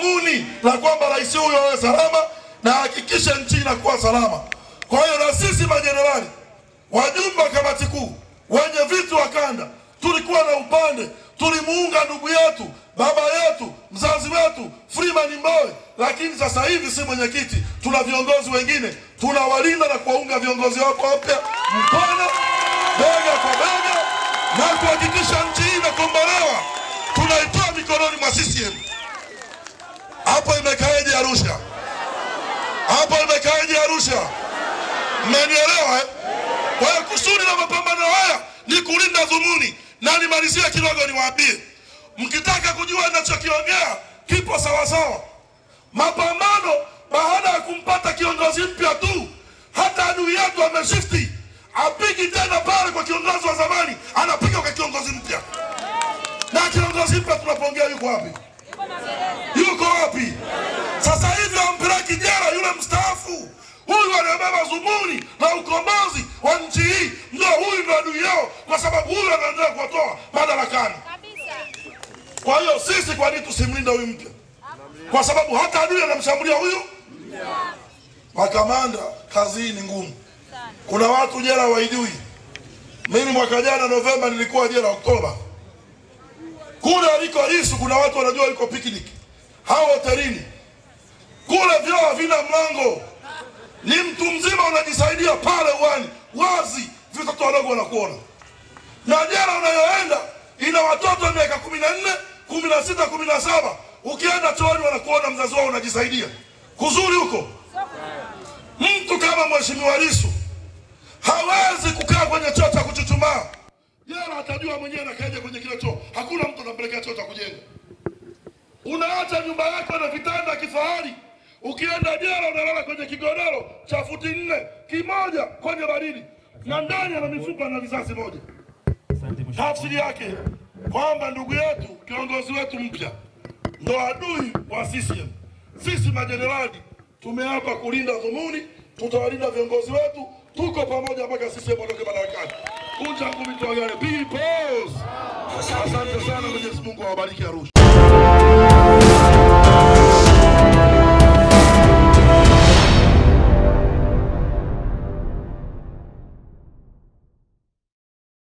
dhumuni la kwamba rais huyo awe salama na hakikisha nchi inakuwa salama. Kwa hiyo na sisi majenerali, wajumbe wa kamati kuu, wenye viti wa kanda, tulikuwa na upande, tulimuunga ndugu yetu, baba yetu, mzazi wetu Freeman Mbowe, lakini sasa hivi si mwenyekiti, tuna viongozi wengine, tunawalinda na kuwaunga viongozi wako wapya mkono bega kwa bega na kuhakikisha nchi hii inakombolewa. Tunaitoa mikononi mwa CCM. Hapo imekaeje Arusha? Hapo imekaeje Arusha? Mmenielewa eh? Kwa hiyo kusudi la mapambano haya ni kulinda dhumuni. Na nimalizie kidogo niwaambie, mkitaka kujua ninachokiongea kipo sawa sawa. Mapambano baada ya kumpata kiongozi mpya tu, hata adui yetu ameshifti, apigi tena pale kwa kiongozi wa zamani, anapiga kwa kiongozi mpya. Na kiongozi mpya tunapongea yuko wapi? Yuko wapi? Sasa hivi ampeleki jela yule mstaafu. Huyu anabeba dhumuni na ukombozi wa nchi hii. Ndio huyu ndio adui yao, kwa sababu huyu anaendelea kuwatoa madarakani. Kwa hiyo sisi kwa nini tusimlinda huyu mpya? Kwa sababu hata adui anamshambulia huyu. Makamanda, kazi hii ni ngumu. Kuna watu jela waijui. Mimi mwaka jana Novemba nilikuwa jela Oktoba. Kule aliko Lissu kuna watu wanajua yuko picnic. Hao hotelini. Kule vyoo havina mlango. Ni mtu mzima unajisaidia pale uani wazi, vitoto wadogo wanakuona. Na jela unayoenda ina watoto miaka 14, 16, 17. Ukienda chooni wanakuona mzazi wao unajisaidia. Kuzuri huko. Mtu kama Mheshimiwa Lissu hawezi kukaa kwenye choo cha kuchuchumaa. Jela atajua mwenyewe na kaje kwenye kile choo. Hakuna mtu anampelekea choo cha kujenga. Unaacha nyumba yako na vitanda kifahari. Ukienda jela unalala kwenye kigodoro cha futi 4, kimoja kwenye baridi. Na ndani ana mifupa na risasi moja. Tafsiri yake kwamba ndugu yetu, kiongozi wetu mpya ndo adui wa CCM. Sisi majenerali tumeapa kulinda dhumuni, tutawalinda viongozi wetu, tuko pamoja mpaka CCM ondoke madarakani. Kunja ngumi tuagane. Asante sana, Mwenyezi Mungu awabariki Arusha.